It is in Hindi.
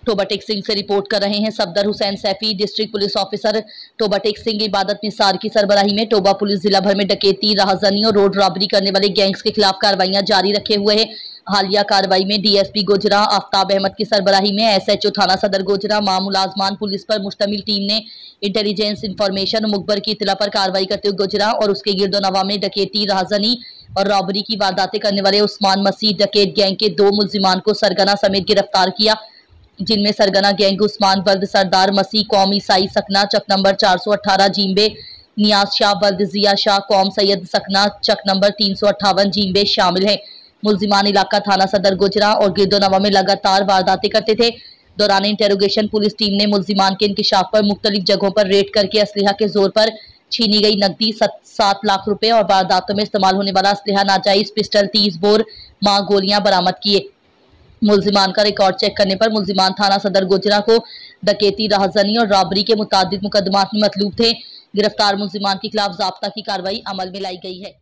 टोबा टेक सिंह से रिपोर्ट कर रहे हैं Safdar Hussain Saifi. District police officer Toba Tek Singh Ibadat Nisar की सरबराही में टोबा पुलिस जिला भर में डकैती, राहजनी और रोड रॉबरी करने वाले गैंग्स के खिलाफ कार्रवाइयां जारी रखे हुए है। हालिया कार्रवाई में डीएसपी गोजरा आफ्ताब अहमद की सरबराही में एसएचओ थाना सदर गोजरा मामूल आजमान पुलिस पर मुश्तमिल टीम ने इंटेलिजेंस इंफॉर्मेशन मुखबर की इतला पर कार्रवाई करते हुए गोजरा और उसके गिरदोनवा में डकैती, राहजनी और रॉबरी की वारदातें करने वाले उस्मान मसीह डकैत गैंग के 2 मुल्जिमान को सरगना समेत गिरफ्तार किया, जिनमें सरगना गैंग उस्मान वल्द सरदार मसीह कौम ईसाई सकना चक नंबर 418 जींबे, नियाज शाह वल्द जिया शाह कौम सैयद सकना चक नंबर 358 जींबे शामिल हैं। मुल्जिमान इलाका थाना सदर गुजरा और गिरदोनवा में लगातार वारदातें करते थे। दौरान इंटेरोगेशन पुलिस टीम ने मुल्जिमान के इंकिशाफ पर मुख्तलिफ जगहों पर रेड करके असलिहा के जोर पर छीनी गई नकदी 7 लाख रुपए और वारदातों में इस्तेमाल होने वाला असलिहा नाजायज पिस्टल 30 बोर मां गोलियां बरामद किए। मुल्जिमान का रिकॉर्ड चेक करने पर मुल्जिमान थाना सदर गुजरा को डकैती, राहजनी और रॉबरी के मुतादिद मुकदमात में मतलूब थे। गिरफ्तार मुल्जिमान के खिलाफ ज़ाब्ता की कार्रवाई अमल में लाई गई है।